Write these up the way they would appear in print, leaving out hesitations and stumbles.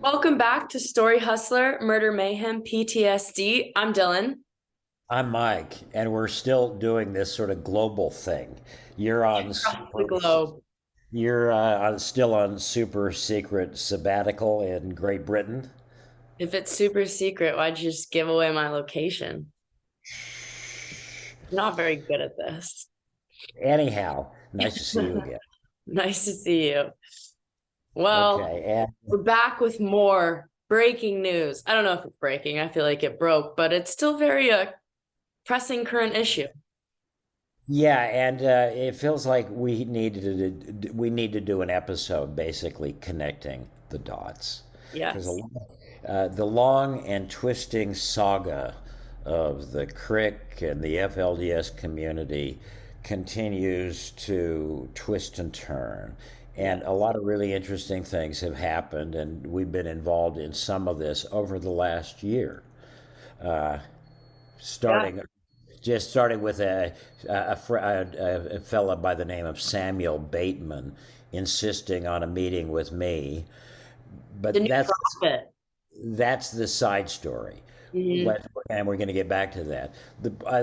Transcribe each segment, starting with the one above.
Welcome back to Story Hustler, Murder Mayhem, PTSD. I'm Dylan. I'm Mike, and we're still doing this sort of global thing. You're on Across the super, globe. you're still on super secret sabbatical in Great Britain. If it's super secret, why'd you just give away my location? I'm not very good at this. Anyhow, nice to see you again. Nice to see you. Well, Okay, and we're back with more breaking news. I don't know if it's breaking. I feel like it broke, but it's still very pressing current issue. yeah, and it feels like we need to do an episode basically connecting the dots because Yes. the long and twisting saga of the CRIC and the FLDS community continues to twist and turn. Yeah. And a lot of really interesting things have happened, and we've been involved in some of this over the last year. Uh, Yeah. starting just starting with a fella by the name of Samuel Bateman insisting on a meeting with me, The but new prophet. that's the side story. Mhm. And we're going to get back to that.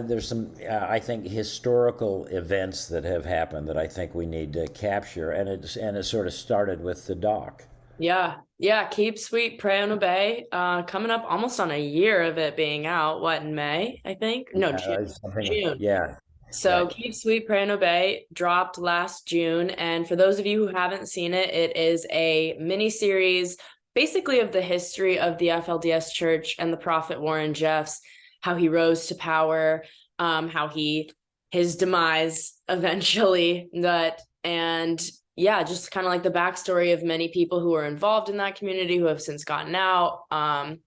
There's some, I think, historical events that have happened that I think we need to capture, and it sort of started with the doc. Yeah. Yeah. Keep Sweet, Pray and Obey. Coming up almost on a year of it being out. What, in May, I think? No, June. June. Yeah, So right. Keep Sweet, Pray and Obey dropped last June. And for those of you who haven't seen it, it is a mini series basically of the history of the FLDS Church and the prophet Warren Jeffs, how he rose to power, how his demise eventually, that and yeah, just kind of like the backstory of many people who were involved in that community who have since gotten out. And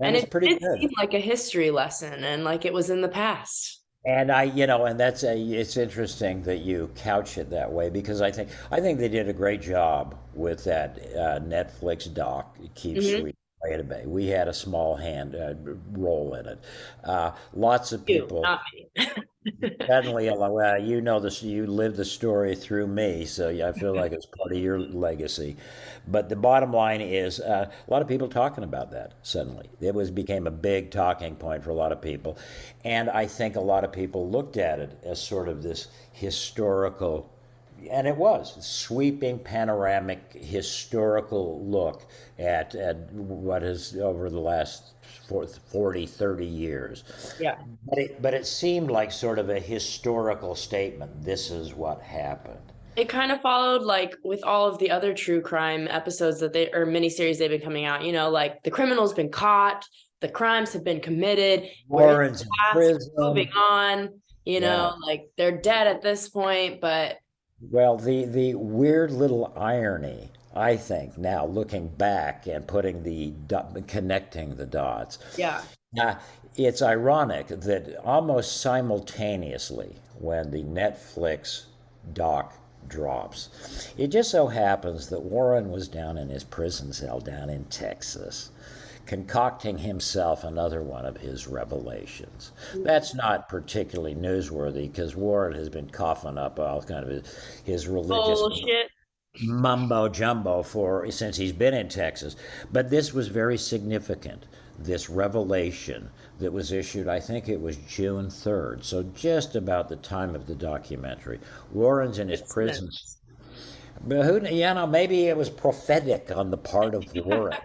And it's it pretty did good. seem like a history lesson and like it was in the past. And it's interesting that you couch it that way because I think they did a great job with that Netflix doc, Keep Mm-hmm. Sweet, Pray and Obey. We had a small hand role in it. Lots of You, people not me. suddenly, well, you know this, you lived the story through me, so yeah, I feel like it's part of your legacy. But the bottom line is, a lot of people talking about that suddenly. It became a big talking point for a lot of people, and I think a lot of people looked at it as sort of this historical, and it was sweeping panoramic historical look at what is over the last 40, 30 years. Yeah. But it seemed like sort of a historical statement. This is what happened. It kind of followed like with all of the other true crime episodes that they or miniseries they've been coming out, like the criminal's been caught, the crimes have been committed, we're in Warren's the in past, we're moving prison. on, Yeah. like they're dead at this point, but Well, the weird little irony, I think, now looking back and connecting the dots, yeah. uh, it's ironic that almost simultaneously, when the Netflix doc drops, it just so happens that Warren was down in his prison cell down in Texas, concocting himself another one of his revelations. That's not particularly newsworthy because Warren has been coughing up all kind of his religious Bullshit. mumbo jumbo for since he's been in Texas. But this was very significant. This revelation that was issued, I think it was June 3rd, so just about the time of the documentary. Warren's in his prison. But maybe it was prophetic on the part of Warren.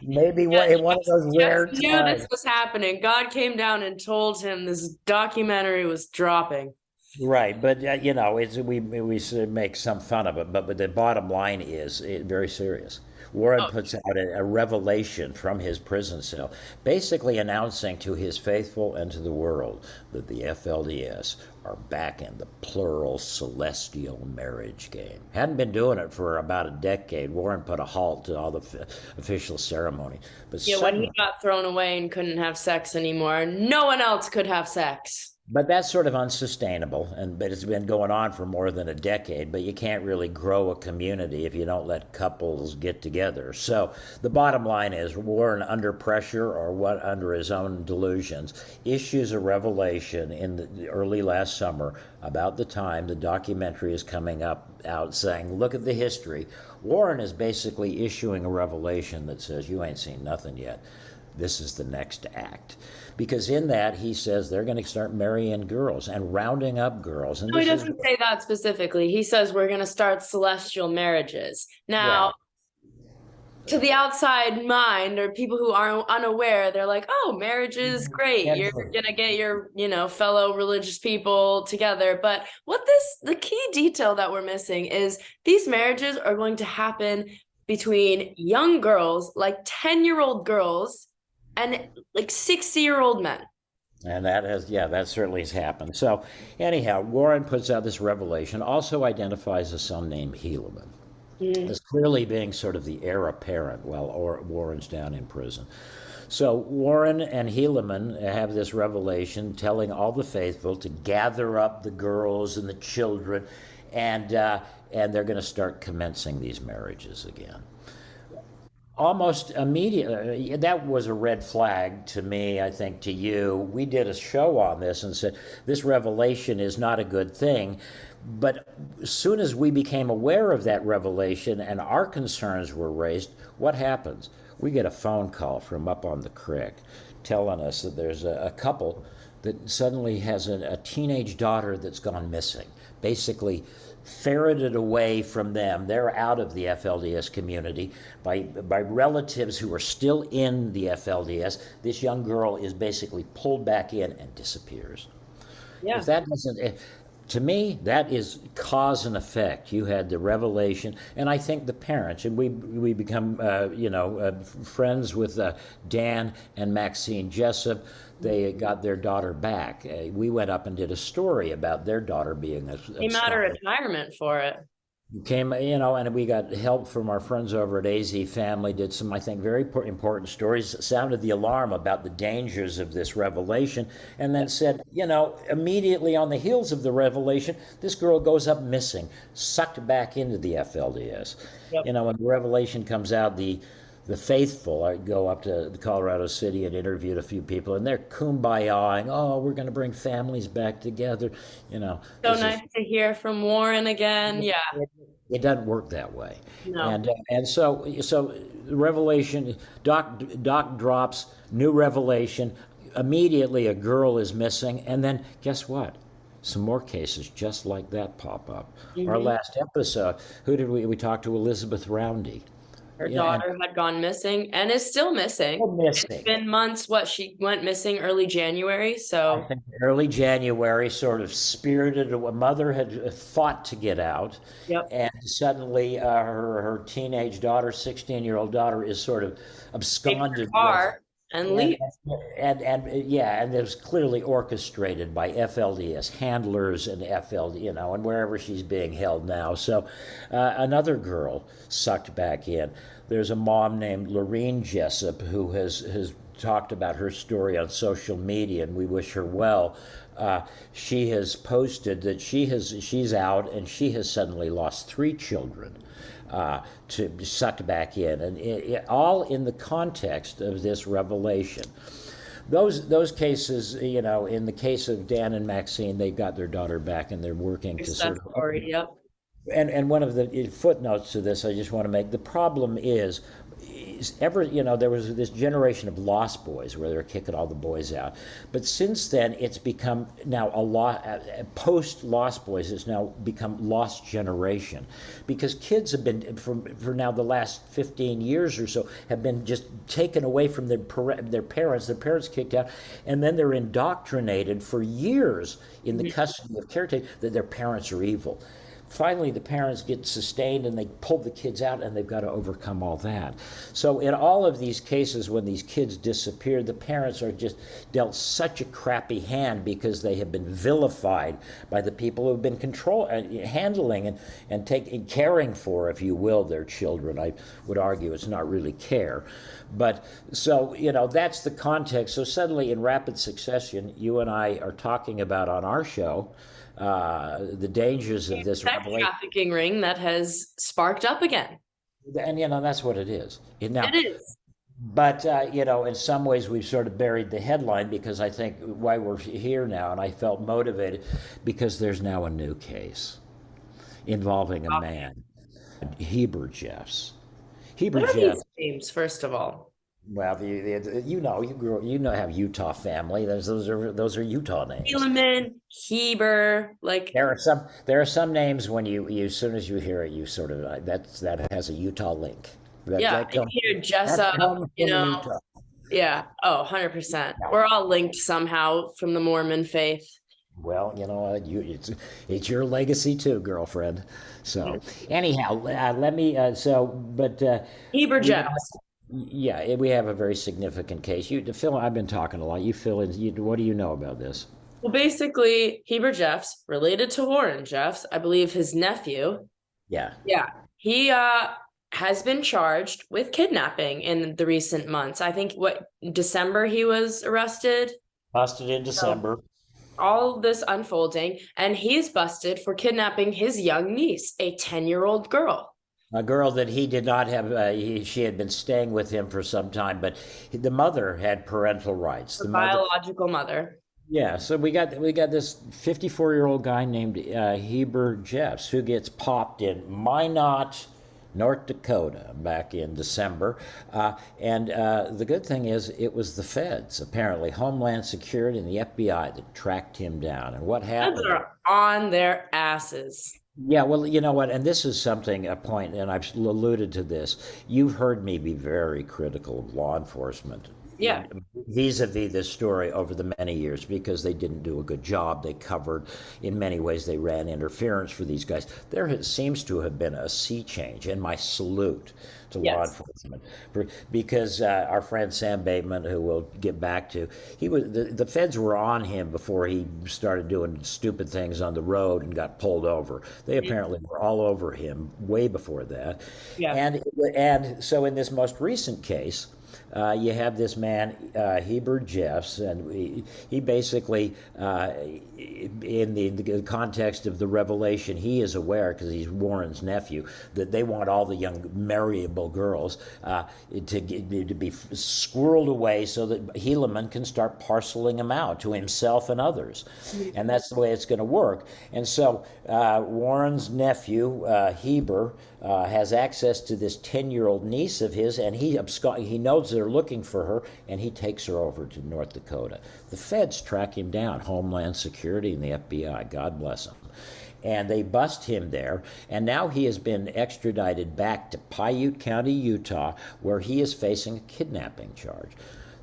Maybe Yeah, in one of those Jeff rare knew this times. was happening. God came down and told him this documentary was dropping. Right, but we sort of make some fun of it, but the bottom line is very serious. Warren Oh, puts out a revelation from his prison cell, basically announcing to his faithful and to the world that the FLDS are back in the plural celestial marriage game. Hadn't been doing it for about a decade. Warren put a halt to all the official ceremony, but yeah, when he suddenly got thrown away and couldn't have sex anymore, no one else could have sex. But that's sort of unsustainable, and but it's been going on for more than a decade. But you can't really grow a community if you don't let couples get together. So the bottom line is, Warren, under pressure or what, under his own delusions, issues a revelation in the early last summer about the time the documentary is coming up out, saying, "Look at the history." Warren is basically issuing a revelation that says, "You ain't seen nothing yet. This is the next act." Because in that he says they're going to start marrying girls and rounding up girls. And No, he this is, doesn't say that specifically. He says we're going to start celestial marriages. Now, well, to the outside mind or people who are unaware, they're like, oh, marriage is great. You're going to get your, fellow religious people together. But the key detail that we're missing is these marriages are going to happen between young girls, like 10-year-old girls, and like 60-year-old men. and that has, yeah, that certainly has happened. So anyhow, Warren puts out this revelation, also identifies a son named Helaman as clearly being sort of the heir apparent while Warren's down in prison. So Warren and Helaman have this revelation telling all the faithful to gather up the girls and the children, and they're going to start commencing these marriages again. Almost immediately, that was a red flag to me, I think to you. We did a show on this and said this revelation is not a good thing. But as soon as we became aware of that revelation and our concerns were raised, what happens? We get a phone call from up on the creek telling us that there's a couple that suddenly has a teenage daughter that's gone missing, basically ferreted away from them. They're out of the FLDS community by relatives who are still in the FLDS. This young girl is basically pulled back in and disappears. Yeah. If that doesn't, to me, that is cause and effect. You had the revelation, and I think the parents, and we become, friends with Dan and Maxine Jessup. They got their daughter back. We went up and did a story about their daughter being Came out of retirement for it. Came, and we got help from our friends over at AZ Family, did some, I think, very important stories, sounded the alarm about the dangers of this revelation, and then said, immediately on the heels of the revelation, this girl goes up missing, sucked back into the FLDS. Yep. When the revelation comes out, the faithful, I go up to Colorado City and interviewed a few people, and they're kumbayaing. Oh, we're going to bring families back together. So nice to hear from Warren again. Yeah. It doesn't work that way. No. And so the revelation, Doc drops, new revelation. Immediately a girl is missing, and then guess what? Some more cases just like that pop up. Mm-hmm. Our last episode, who did we talked to? Elizabeth Roundy. Her daughter had gone missing and is still missing. It's been months. She went missing early January. So I think early January, sort of spirited. A mother had fought to get out. Yep. And suddenly her teenage daughter, 16-year-old daughter, is sort of absconded. And leave. And it was clearly orchestrated by FLDS handlers and and wherever she's being held now. So another girl sucked back in. There's a mom named Lorene Jessup who has talked about her story on social media, and we wish her well. She has posted that she's out and she has suddenly lost 3 children. To be sucked back in, and all in the context of this revelation. Those cases, in the case of Dan and Maxine, they got their daughter back, and they're working to sort of. Yep. And one of the footnotes to this, I just want to make, the problem is there was this generation of lost boys where they were kicking all the boys out. But since then, it's become now post Lost Boys, it's now become Lost Generation. Because kids have been, for now the last 15 years or so, have been just taken away from their parents kicked out, and then they're indoctrinated for years in the custody of caretakers that their parents are evil. finally the parents get sustained and they pull the kids out, and they've got to overcome all that. So in all of these cases, when these kids disappear, the parents are just dealt such a crappy hand because they have been vilified by the people who have been handling and taking, caring for, if you will, their children. I would argue it's not really care. But so, that's the context. So suddenly, in rapid succession, you and I are talking about on our show the dangers of this revelation. Trafficking ring that has sparked up again. And, that's what it is. Now, it is. But, in some ways we've sort of buried the headline, because I think why we're here now, and I felt motivated, because there's now a new case involving a man, Heber Jeffs. What are these names, first of all? Well, you have Utah family. Those are Utah names. Helaman, Heber, like there are some names when you as soon as you hear it, you sort of that has a Utah link. Peter Jessup, Utah. Yeah. Oh, 100%. We're all linked somehow from the Mormon faith. Well, it's your legacy too, girlfriend. So anyhow, let me. Heber Jeffs. Yeah, we have a very significant case. Phil, I've been talking a lot. You fill in. What do you know about this? Well, basically, Heber Jeffs, related to Warren Jeffs, I believe his nephew. Yeah. Yeah. He has been charged with kidnapping in the recent months. I think December he was arrested. Busted in December. All this unfolding, and he's busted for kidnapping his young niece, a 10-year-old girl. A girl that he did not have, she had been staying with him for some time, but the mother had parental rights. The biological mother. Yeah, so we got this 54-year-old guy named Heber Jeffs, who gets popped in Minot, North Dakota, back in December. And the good thing is it was the feds, apparently, Homeland Security and the FBI, that tracked him down. And what happened? Feds are on their asses. Yeah, well, you know what, and this is a point, and I've alluded to this. You've heard me be very critical of law enforcement. Yeah. Vis-a-vis this story over the many years, because they didn't do a good job. They covered, in many ways, they ran interference for these guys. There seems to have been a sea change, and my salute to law enforcement, because our friend Sam Bateman, who we'll get back to, the feds were on him before he started doing stupid things on the road and got pulled over. They apparently were all over him way before that. Yeah. And so in this most recent case, you have this man, Heber Jeffs, and he basically, in the context of the revelation, he is aware, because he's Warren's nephew, that they want all the young marryable girls to be squirreled away so that Helaman can start parceling them out to himself and others. And that's the way it's going to work. And so Warren's nephew, Heber, has access to this 10-year-old niece of his, and he knows they're looking for her, and he takes her over to North Dakota. The feds track him down, Homeland Security and the FBI, God bless them. And they bust him there, and now he has been extradited back to Piute County, Utah, where he is facing a kidnapping charge.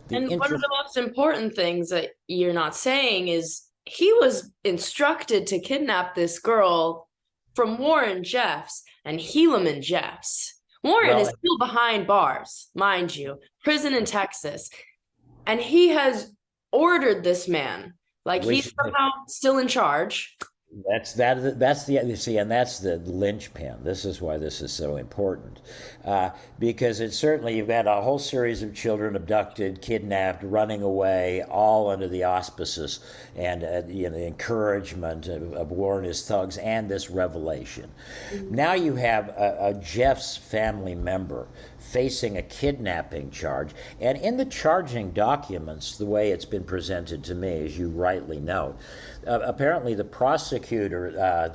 One of the most important things that you're not saying is he was instructed to kidnap this girl from Warren Jeffs and Helaman Jeffs. Warren is still behind bars, mind you, prison in Texas. And he has ordered this man, like he's somehow still in charge. That's the linchpin. This is why this is so important, because it's certainly, you've got a whole series of children abducted, kidnapped, running away, all under the auspices and the encouragement of Warren, his thugs, and this revelation. Mm-hmm. Now you have a Jeffs family member facing a kidnapping charge, and in the charging documents, the way it's been presented to me, as you rightly note, apparently the prosecutor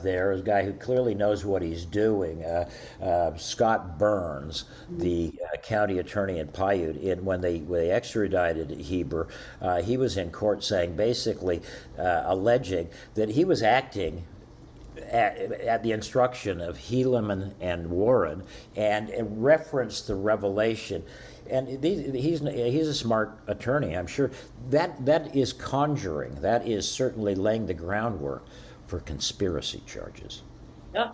there is a guy who clearly knows what he's doing, Scott Burns, the county attorney in Piute. When they extradited Heber, he was in court saying, basically alleging that he was acting at the instruction of Helaman and Warren, and referenced the revelation. And he's a smart attorney, I'm sure. That is conjuring. That is certainly laying the groundwork for conspiracy charges. Yeah.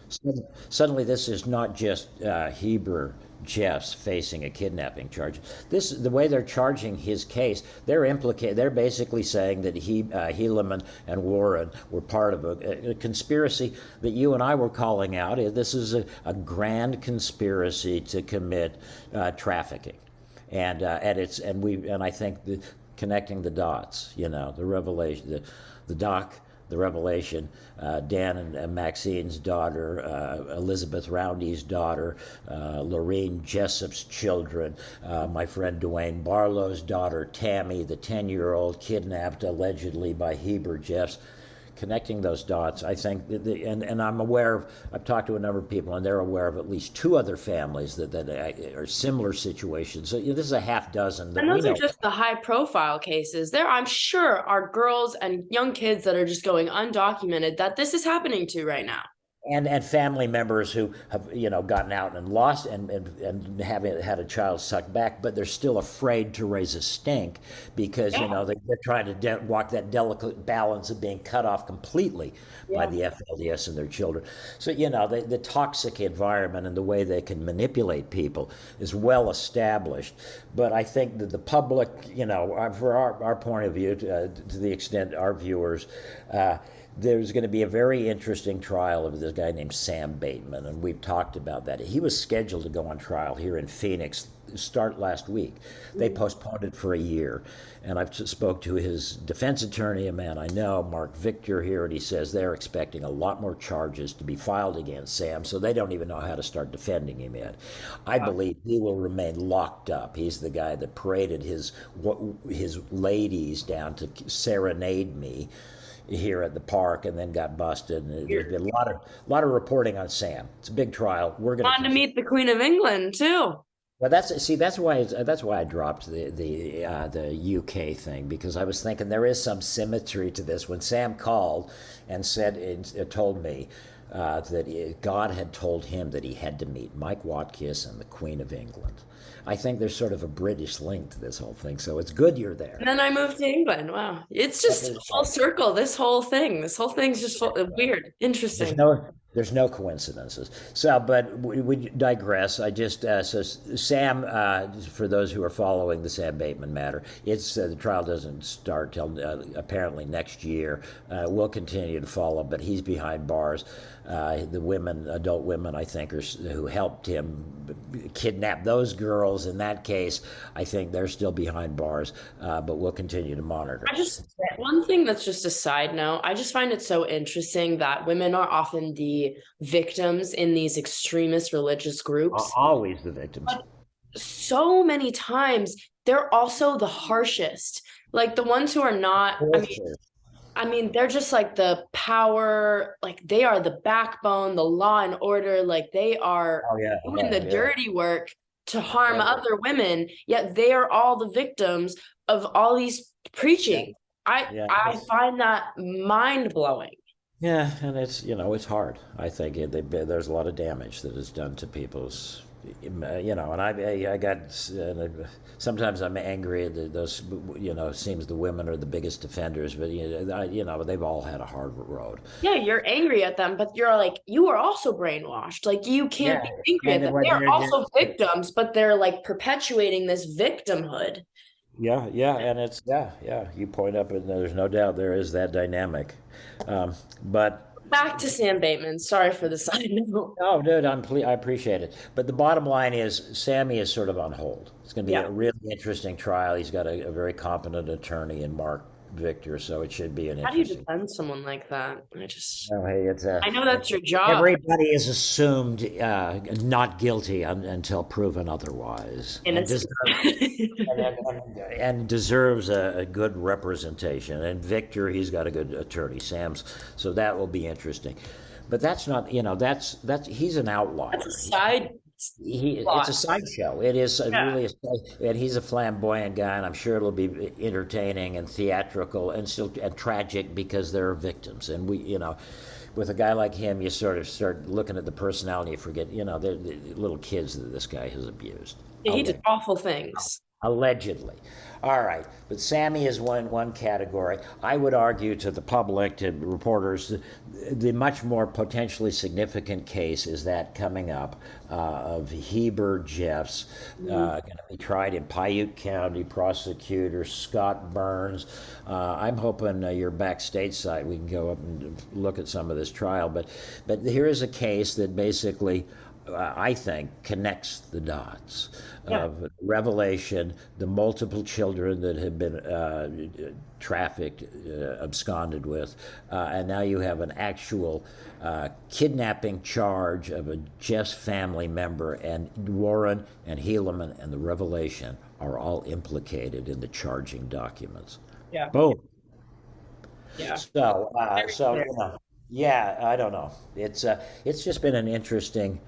Suddenly, this is not just Heber Jeffs facing a kidnapping charge. This, the way they're charging his case, they're basically saying that Helaman and Warren were part of a conspiracy that you and I were calling out. This is a grand conspiracy to commit trafficking, and I think connecting the dots, the revelation, the doc, the revelation, Dan and Maxine's daughter, Elizabeth Roundy's daughter, Lorene Jessup's children, my friend Dwayne Barlow's daughter, Tammy, the 10-year-old kidnapped allegedly by Heber Jeffs. Connecting those dots, I think, and I'm aware of, I've talked to a number of people, and they're aware of at least two other families that are similar situations. So this is a half dozen that And we those are know. just the high profile cases. There, I'm sure, are girls and young kids that are just going undocumented that this is happening to right now. And family members who have gotten out and lost and having had a child sucked back, but they're still afraid to raise a stink because Yeah. they're trying to walk that delicate balance of being cut off completely by Yeah. the FLDS and their children. So the toxic environment and the way they can manipulate people is well established. But I think that the public, for our point of view, to the extent our viewers. There's going to be a very interesting trial of this guy named Sam Bateman, and we've talked about that. He was scheduled to go on trial here in Phoenix, start last week. They postponed it for a year, and I've spoke to his defense attorney, a man I know, Mark Victor here, and he says they're expecting a lot more charges to be filed against Sam, so they don't even know how to start defending him yet. I believe he will remain locked up. He's the guy that paraded his ladies down to serenade me here at the park and then got busted. And there's been a lot of reporting on Sam. It's a big trial. We're going Wanted to meet the Queen of England too. Well, that's why I dropped the UK thing, because I was thinking there is some symmetry to this. When Sam called and said it told me that God had told him that he had to meet Mike Watkins and the Queen of England. I think there's sort of a British link to this whole thing, so it's good you're there. And then I moved to England. Wow. It's just full circle, this whole thing. This whole thing's just weird, There's interesting. no there's no coincidences. So, but we digress. I just so Sam, for those who are following the Sam Bateman matter, it's the trial doesn't start till apparently next year. We'll continue to follow, but he's behind bars. The adult women, I think, who helped him kidnap those girls. In that case, I think they're still behind bars, but we'll continue to monitor. One thing that's just a side note, I just find it so interesting that women are often the victims in these extremist religious groups. Always the victims. But so many times, they're also the harshest. Like the ones who are not, I mean, they're just like the power, like they are the backbone, the law and order, like they are doing the dirty work to harm other women, yet they are all the victims of all these preaching. I find that mind-blowing. Yeah, and it's hard. I think there's a lot of damage that is done to people's, and I got sometimes I'm angry at those, seems the women are the biggest offenders, but they've all had a hard road. Yeah, you're angry at them, but you're like, you are also brainwashed. Like you can't be angry at them. They're also victims, but they're like perpetuating this victimhood. Yeah, and you point up, and there's no doubt there is that dynamic. But back to Sam Bateman. Sorry for the side note. no, dude, I appreciate it. But the bottom line is, Sammy is sort of on hold. It's going to be a really interesting trial. He's got a very competent attorney in Mark Victor, so it should be an How do you interesting. defend someone like that? Oh, hey, I know that's your job. Everybody is assumed not guilty until proven otherwise, and deserves a good representation. And Victor, he's got a good attorney, Sam's, so that will be interesting. But that's not, that's he's an outlier. That's a side. It's a sideshow. It is really, and he's a flamboyant guy, and I'm sure it'll be entertaining and theatrical and still and tragic because there are victims. And with a guy like him, you sort of start looking at the personality. You forget, they're little kids that this guy has abused. Yeah, he did awful things. Allegedly. All right, but Sammy is one category. I would argue to the public, to reporters, the much more potentially significant case is that coming up of Heber Jeffs, Mhm. going to be tried in Piute County. Prosecutor Scott Burns. I'm hoping you're back stateside. We can go up and look at some of this trial. But here is a case that basically I think, connects the dots Yeah. of Revelation, the multiple children that have been trafficked, absconded with, and now you have an actual kidnapping charge of a Jeff's family member, and Warren and Helaman and the Revelation are all implicated in the charging documents. Yeah. Boom. Yeah. Very So clear. yeah, I don't know. It's just been an interesting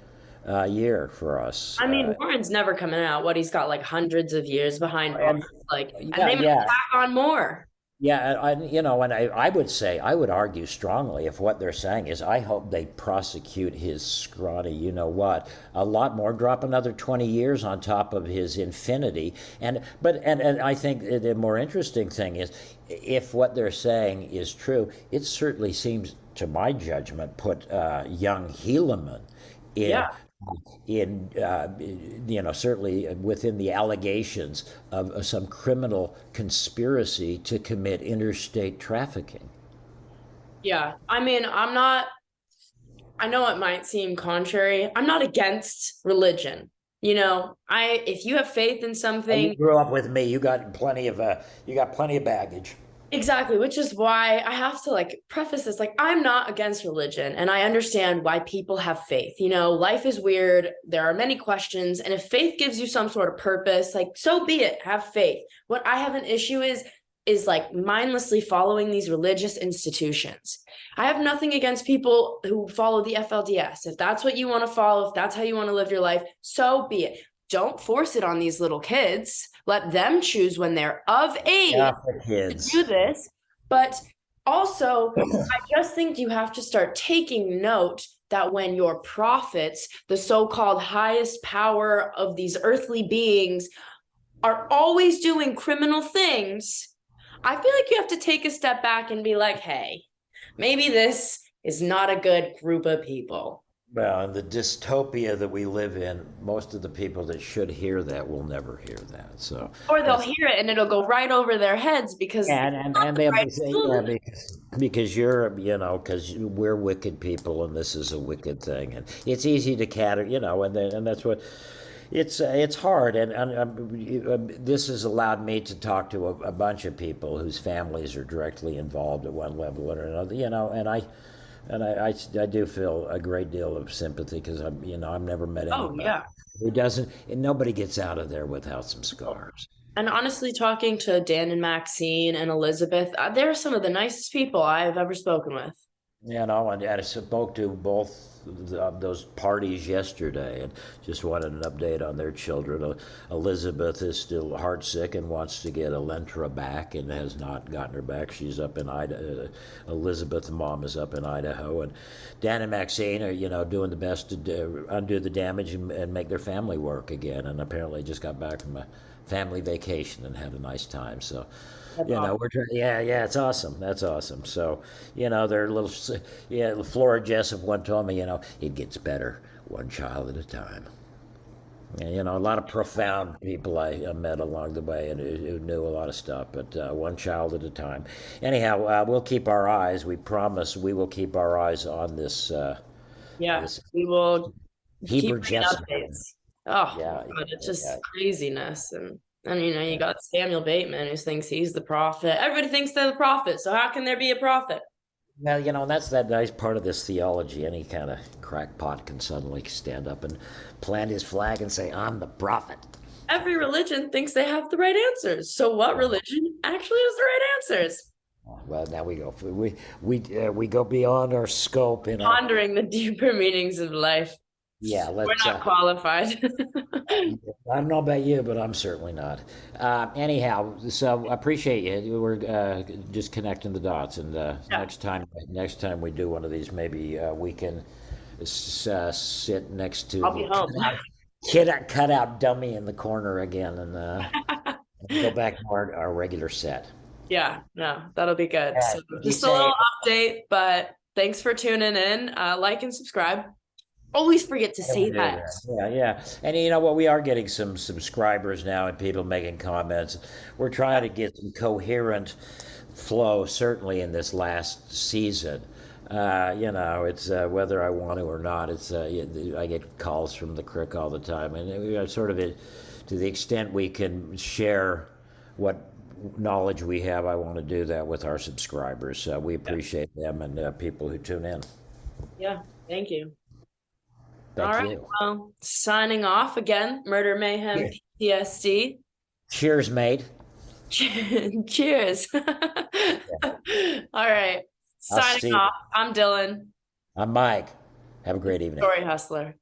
year for us. I mean, Warren's never coming out. What, he's got like hundreds of years behind bars, And like, and yeah, they might yeah, tack on more. yeah. And I would say, I would argue strongly if what they're saying is, I hope they prosecute his scrawny, you know what, a lot more, drop another 20 years on top of his infinity. And I think the more interesting thing is, if what they're saying is true, it certainly seems, to my judgment, put young Helaman in Yeah. certainly within the allegations of some criminal conspiracy to commit interstate trafficking. Yeah. I mean, I know it might seem contrary. I'm not against religion. If you have faith in You something. grew up with me. You got plenty of baggage. Exactly, which is why I have to like preface this like I'm not against religion and I understand why people have faith. Life is weird. There are many questions, and if faith gives you some sort of purpose, like so be it. Have faith. What I have an issue is like mindlessly following these religious institutions. I have nothing against people who follow the FLDS. If that's what you want to follow, if that's how you want to live your life, so be it. Don't force it on these little kids. Let them choose when they're of age Yeah, for to do kids. this. But also, I just think you have to start taking note that when your prophets, the so-called highest power of these earthly beings, are always doing criminal things, I feel like you have to take a step back and be like, hey, maybe this is not a good group of people. Well, in the dystopia that we live in, most of the people that should hear that will never hear that. So Or they'll that's hear it and it'll go right over their heads because it's not and the they'll right be saying, yeah, school. because you're, because we're wicked people and this is a wicked thing, and it's easy to and that's what it's hard, and this has allowed me to talk to a bunch of people whose families are directly involved at one level or another, and I do feel a great deal of sympathy because I've never met Oh, anybody yeah. who doesn't, and nobody gets out of there without some scars. And honestly, talking to Dan and Maxine and Elizabeth, they're some of the nicest people I've ever spoken with. And I spoke to both those parties yesterday and just wanted an update on their children. Elizabeth is still heartsick and wants to get Elentra back and has not gotten her back. She's up in Idaho. Elizabeth's mom is up in Idaho. And Dan and Maxine are, doing the best to undo the damage and make their family work again. And apparently just got back from a family vacation and had a nice time. So, That's awesome. we're trying. Yeah, yeah, it's awesome. That's awesome. So, they're little. Yeah, Flora Jessup one told me, it gets better one child at a time. And, a lot of profound people I met along the way and who knew a lot of stuff, but one child at a time. Anyhow, we'll keep our eyes. We promise we will keep our eyes on Yeah, this we will keep Heber bringing Jeffs. updates. Oh, Yeah, God, it's yeah, just craziness. And you yeah. got Samuel Bateman who thinks he's the prophet. Everybody thinks they're the prophet. So how can there be a prophet? Well, and that's that nice part of this theology. Any kind of crackpot can suddenly stand up and plant his flag and say, "I'm the prophet." Every religion thinks they have the right answers. So what religion actually has the right answers? Well, now we go. We go beyond our scope in our. Pondering the deeper meanings of life. Yeah, We're let's. not qualified. I don't know about you, but I'm certainly not. Anyhow, so I appreciate you. We're just connecting the dots, and Yeah, next time we do one of these, maybe we can sit next to I'll the be home. cut out dummy in the corner again, and Go back to our regular set. Yeah, no, that'll be good. Yeah, So be just a little safe. update, but thanks for tuning in. Like and subscribe. Always forget to I will say do that. that. Yeah, yeah. And you know what? We are getting some subscribers now and people making comments. We're trying to get some coherent flow, certainly in this last season. It's whether I want to or not. I get calls from the crick all the time, and we are sort of to the extent we can share what knowledge we have. I want to do that with our subscribers. We Yeah. appreciate them and people who tune in. Yeah. Thank you. All Thank right. you. Well, signing off again. Murder Mayhem Yeah. PTSD. Cheers, mate. Cheers. Yeah. All right. I'll Signing see you. off. I'm Dylan, I'm Mike. Have a great evening. Story Hustler.